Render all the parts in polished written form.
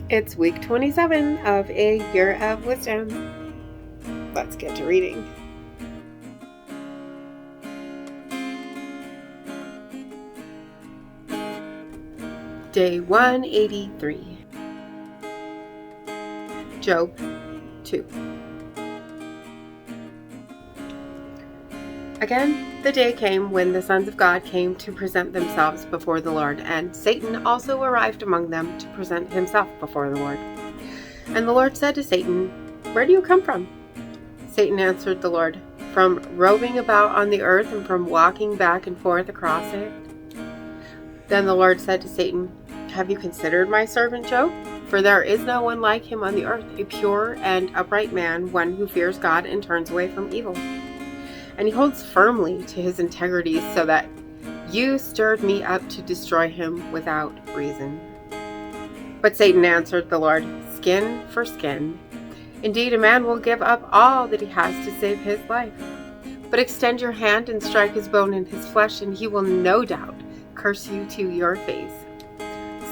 It's week 27 of A Year of Wisdom. Let's get to reading. Day 183. Job 2. Again, the day came when the sons of God came to present themselves before the Lord, and Satan also arrived among them to present himself before the Lord. And the Lord said to Satan, "Where do you come from?" Satan answered the Lord, "From roving about on the earth and from walking back and forth across it." Then the Lord said to Satan, "Have you considered my servant Job? For there is no one like him on the earth, a pure and upright man, one who fears God and turns away from evil. And he holds firmly to his integrity, so that you stirred me up to destroy him without reason." But Satan answered the Lord, "Skin for skin. Indeed, a man will give up all that he has to save his life. But extend your hand and strike his bone and his flesh, and he will no doubt curse you to your face."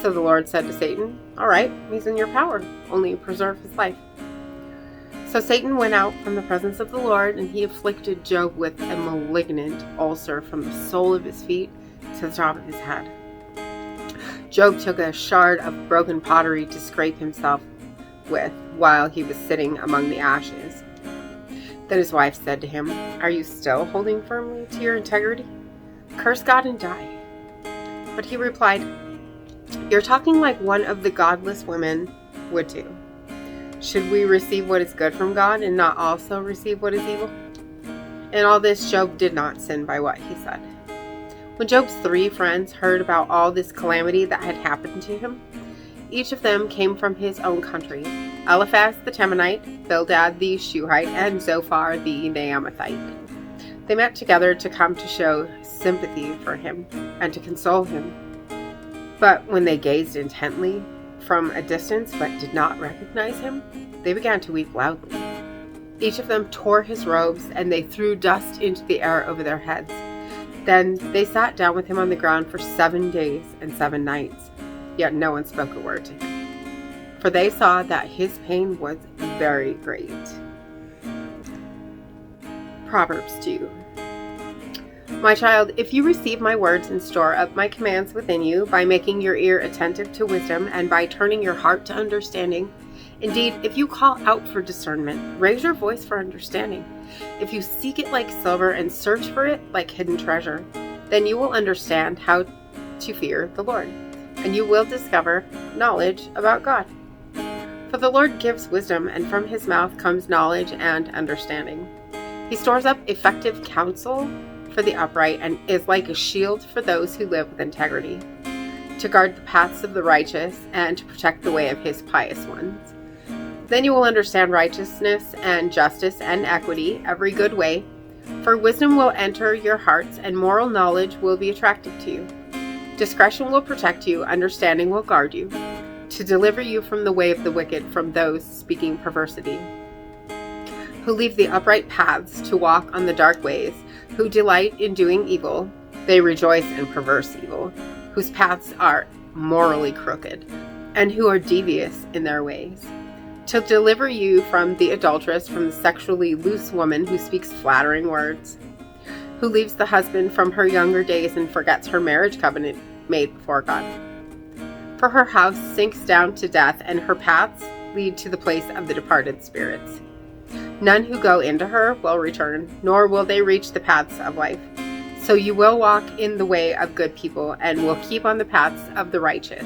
So the Lord said to Satan, "All right, he's in your power, only preserve his life." So Satan went out from the presence of the Lord, and he afflicted Job with a malignant ulcer from the sole of his feet to the top of his head. Job took a shard of broken pottery to scrape himself with while he was sitting among the ashes. Then his wife said to him, "Are you still holding firmly to your integrity? Curse God and die." But he replied, "You're talking like one of the godless women would do. Should we receive what is good from God and not also receive what is evil?" In all this, Job did not sin by what he said. When Job's 3 friends heard about all this calamity that had happened to him, each of them came from his own country: Eliphaz the Temanite, Bildad the Shuhite, and Zophar the Naamathite. They met together to come to show sympathy for him and to console him. But when they gazed intently from a distance but did not recognize him, they began to weep loudly. Each of them tore his robes, and they threw dust into the air over their heads. Then they sat down with him on the ground for 7 days and 7 nights, yet no one spoke a word to him, for they saw that his pain was very great. Proverbs 2. My child, if you receive my words and store up my commands within you, by making your ear attentive to wisdom and by turning your heart to understanding, indeed, if you call out for discernment, raise your voice for understanding, if you seek it like silver and search for it like hidden treasure, then you will understand how to fear the Lord, and you will discover knowledge about God. For the Lord gives wisdom, and from his mouth comes knowledge and understanding. He stores up effective counsel for the upright, and is like a shield for those who live with integrity, to guard the paths of the righteous and to protect the way of his pious ones. Then you will understand righteousness and justice and equity, every good way, for wisdom will enter your hearts, and moral knowledge will be attractive to you. Discretion will protect you, understanding will guard you, to deliver you from the way of the wicked, from those speaking perversity, who leave the upright paths to walk on the dark ways, who delight in doing evil. They rejoice in perverse evil, whose paths are morally crooked, and who are devious in their ways. To deliver you from the adulteress, from the sexually loose woman who speaks flattering words, who leaves the husband from her younger days and forgets her marriage covenant made before God. For her house sinks down to death, and her paths lead to the place of the departed spirits. None who go into her will return, nor will they reach the paths of life. So you will walk in the way of good people, and will keep on the paths of the righteous.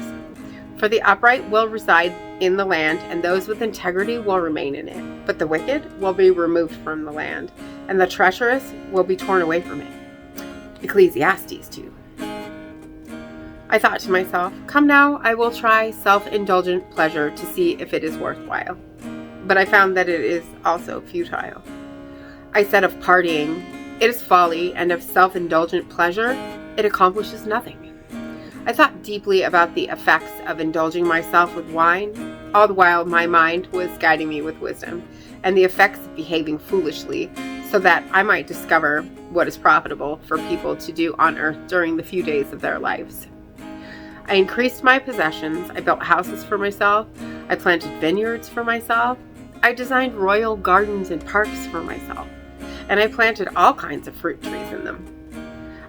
For the upright will reside in the land, and those with integrity will remain in it. But the wicked will be removed from the land, and the treacherous will be torn away from it. Ecclesiastes 2. I thought to myself, "Come now, I will try self-indulgent pleasure to see if it is worthwhile." But I found that it is also futile. I said of partying, "It is folly," and of self-indulgent pleasure, "It accomplishes nothing." I thought deeply about the effects of indulging myself with wine, all the while my mind was guiding me with wisdom, and the effects of behaving foolishly, so that I might discover what is profitable for people to do on earth during the few days of their lives. I increased my possessions. I built houses for myself. I planted vineyards for myself. I designed royal gardens and parks for myself, and I planted all kinds of fruit trees in them.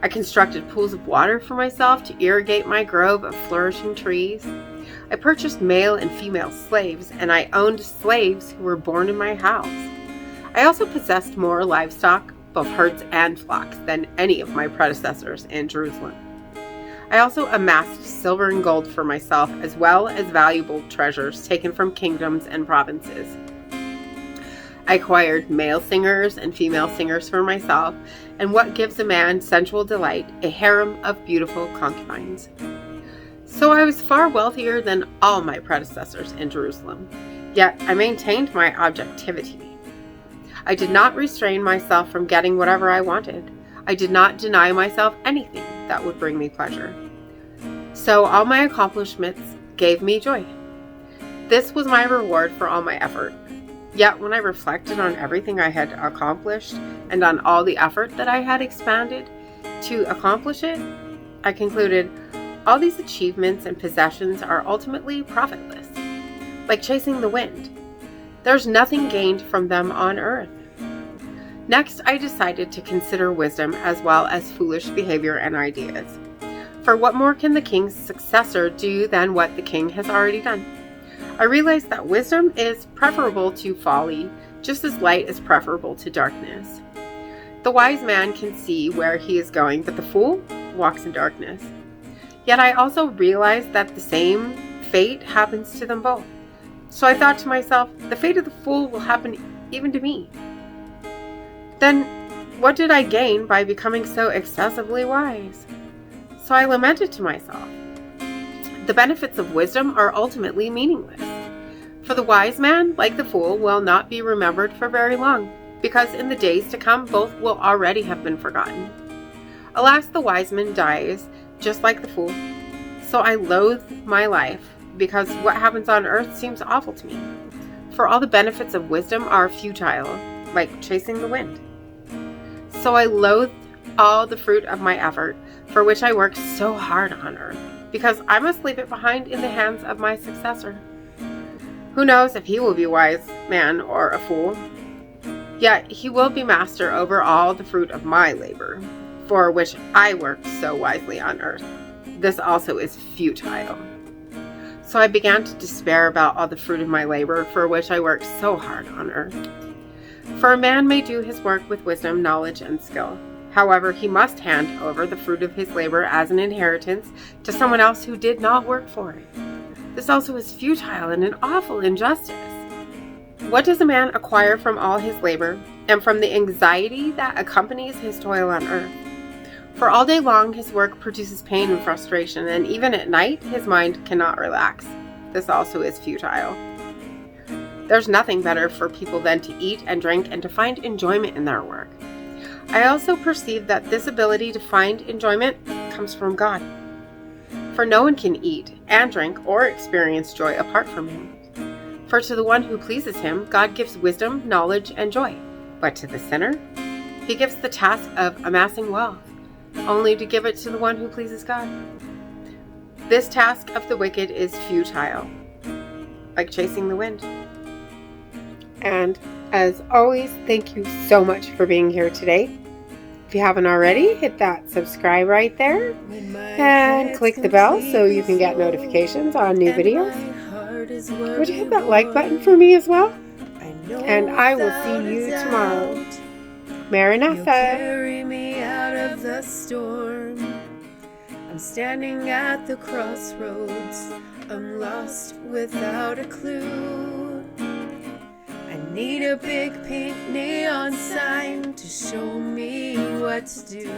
I constructed pools of water for myself to irrigate my grove of flourishing trees. I purchased male and female slaves, and I owned slaves who were born in my house. I also possessed more livestock, both herds and flocks, than any of my predecessors in Jerusalem. I also amassed silver and gold for myself, as well as valuable treasures taken from kingdoms and provinces. I acquired male singers and female singers for myself, and what gives a man sensual delight, a harem of beautiful concubines. So I was far wealthier than all my predecessors in Jerusalem, yet I maintained my objectivity. I did not restrain myself from getting whatever I wanted. I did not deny myself anything that would bring me pleasure. So all my accomplishments gave me joy. This was my reward for all my effort. Yet when I reflected on everything I had accomplished and on all the effort that I had expended to accomplish it, I concluded all these achievements and possessions are ultimately profitless, like chasing the wind. There's nothing gained from them on earth. Next, I decided to consider wisdom as well as foolish behavior and ideas. For what more can the king's successor do than what the king has already done? I realized that wisdom is preferable to folly, just as light is preferable to darkness. The wise man can see where he is going, but the fool walks in darkness. Yet I also realized that the same fate happens to them both. So I thought to myself, the fate of the fool will happen even to me. Then what did I gain by becoming so excessively wise? So I lamented to myself, the benefits of wisdom are ultimately meaningless. For the wise man, like the fool, will not be remembered for very long, because in the days to come both will already have been forgotten. Alas, the wise man dies, just like the fool. So I loathe my life, because what happens on earth seems awful to me. For all the benefits of wisdom are futile, like chasing the wind. So I loathe all the fruit of my effort, for which I worked so hard on earth, because I must leave it behind in the hands of my successor. Who knows if he will be a wise man or a fool? Yet he will be master over all the fruit of my labor, for which I worked so wisely on earth. This also is futile. So I began to despair about all the fruit of my labor, for which I worked so hard on earth. For a man may do his work with wisdom, knowledge, and skill. However, he must hand over the fruit of his labor as an inheritance to someone else who did not work for it. This also is futile and an awful injustice. What does a man acquire from all his labor and from the anxiety that accompanies his toil on earth? For all day long his work produces pain and frustration, and even at night his mind cannot relax. This also is futile. There's nothing better for people than to eat and drink and to find enjoyment in their work. I also perceive that this ability to find enjoyment comes from God. For no one can eat and drink or experience joy apart from him. For to the one who pleases him, God gives wisdom, knowledge, and joy. But to the sinner, he gives the task of amassing wealth, only to give it to the one who pleases God. This task of the wicked is futile, like chasing the wind. And as always, thank you so much for being here today. If you haven't already, hit that subscribe right there and click the bell so you can get notifications on new videos. Would you hit that like button for me as well? And I will see you tomorrow. Maranatha. Carry me out of the storm. I'm standing at the crossroads. I'm lost without a clue. I need a big pink neon sign to show me what to do.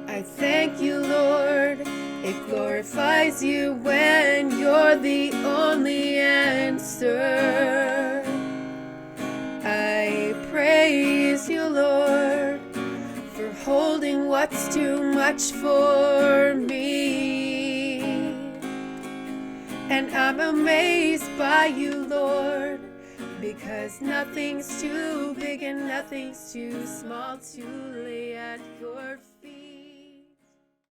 I thank you, Lord. It glorifies you when you're the only answer. I praise you, Lord, for holding what's too much for me. And I'm amazed by you, Lord, because nothing's too big and nothing's too small to lay at your feet.